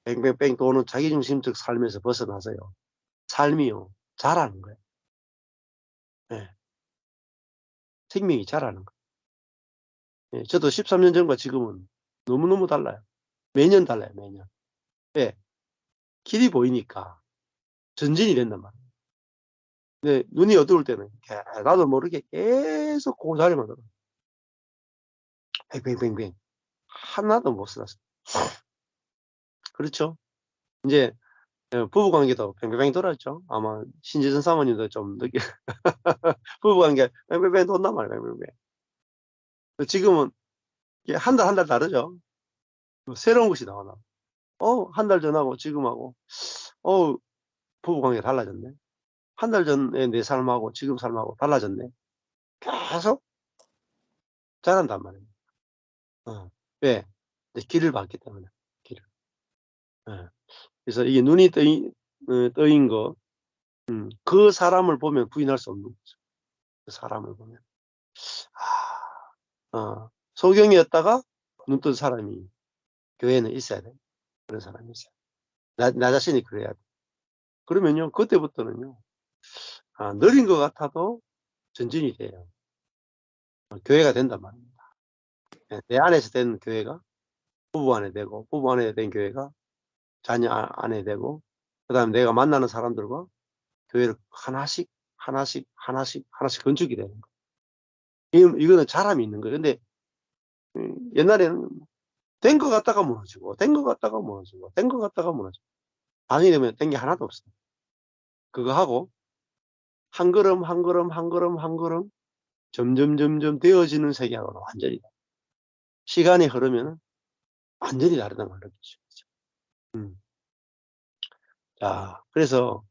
뺑뺑뺑 도는 자기중심적 삶에서 벗어나서요. 삶이요 자라는 거예요. 네. 생명이 자라는 거예요. 네. 저도 13년 전과 지금은 너무너무 달라요. 매년 달라요. 매년. 네. 길이 보이니까 전진이 된단 말이에요. 근데 눈이 어두울 때는 나도 모르게 계속 그 자리만 돌아. 뱅뱅뱅뱅. 하나도 못 살았어요. 그렇죠? 이제 부부관계도 뱅뱅뱅 돌았죠. 아마 신지선 사모님도 좀 늦게 부부관계 뱅뱅뱅 돈단 말이에요. 뱅뱅뱅. 지금은 한 달 한 달 다르죠. 새로운 것이 나오나. 한 달 전하고 지금하고 부부관계가 달라졌네. 한 달 전에 내 삶하고 지금 삶하고 달라졌네. 계속 자란단 말이에요. 왜? 이제 길을 봤기 때문에. 길을. 예. 그래서 이게 눈이 떠인 거, 그 사람을 보면 부인할 수 없는 거죠. 그 사람을 보면. 소경이었다가 눈 뜬 사람이 교회에는 있어야 돼. 그런 사람이 있어요. 나 자신이 그래야 돼. 그러면요, 그때부터는요, 느린 것 같아도 전진이 돼요. 교회가 된단 말입니다. 예, 내 안에서 된 교회가 부부 안에 되고, 부부 안에 된 교회가 자녀 안에 되고, 그 다음에 내가 만나는 사람들과 교회를 하나씩, 하나씩, 하나씩, 하나씩 건축이 되는 거예요. 이거는 사람이 있는 거예요. 근데, 옛날에는 된 것 같다가 무너지고, 된 것 같다가 무너지고, 된 것 같다가 무너지고, 반이 되면 된 게 하나도 없어요. 그거 하고, 한 걸음, 한 걸음, 한 걸음, 한 걸음, 점점 되어지는 세계하고는 완전히, 시간이 흐르면 완전히 다르다는 걸 느끼죠. 음. 자, 그래서,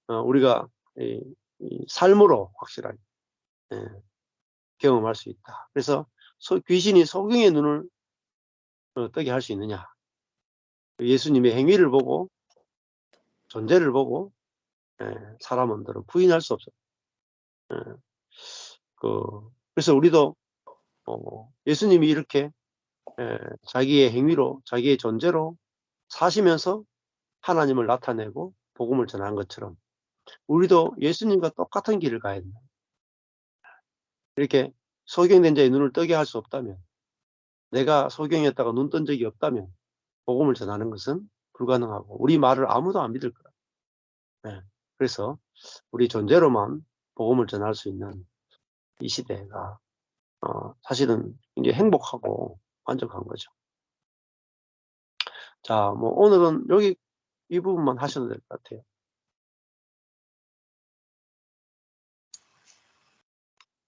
우리가 이 삶으로 확실하게, 예, 경험할 수 있다. 그래서 귀신이 소경의 눈을 뜨게 할 수 있느냐. 예수님의 행위를 보고, 존재를 보고, 사람들은 부인할 수 없어요. 예, 그래서 우리도 예수님이 이렇게 자기의 행위로, 자기의 존재로 사시면서 하나님을 나타내고 복음을 전한 것처럼 우리도 예수님과 똑같은 길을 가야 된다. 이렇게 소경된 자의 눈을 뜨게 할 수 없다면, 내가 소경이었다가 눈 뜬 적이 없다면 복음을 전하는 것은 불가능하고 우리 말을 아무도 안 믿을 거야. 네. 그래서 우리 존재로만 복음을 전할 수 있는 이 시대가 사실은 이제 행복하고 만족한 거죠. 자, 뭐 오늘은 여기 이 부분만 하셔도 될 것 같아요.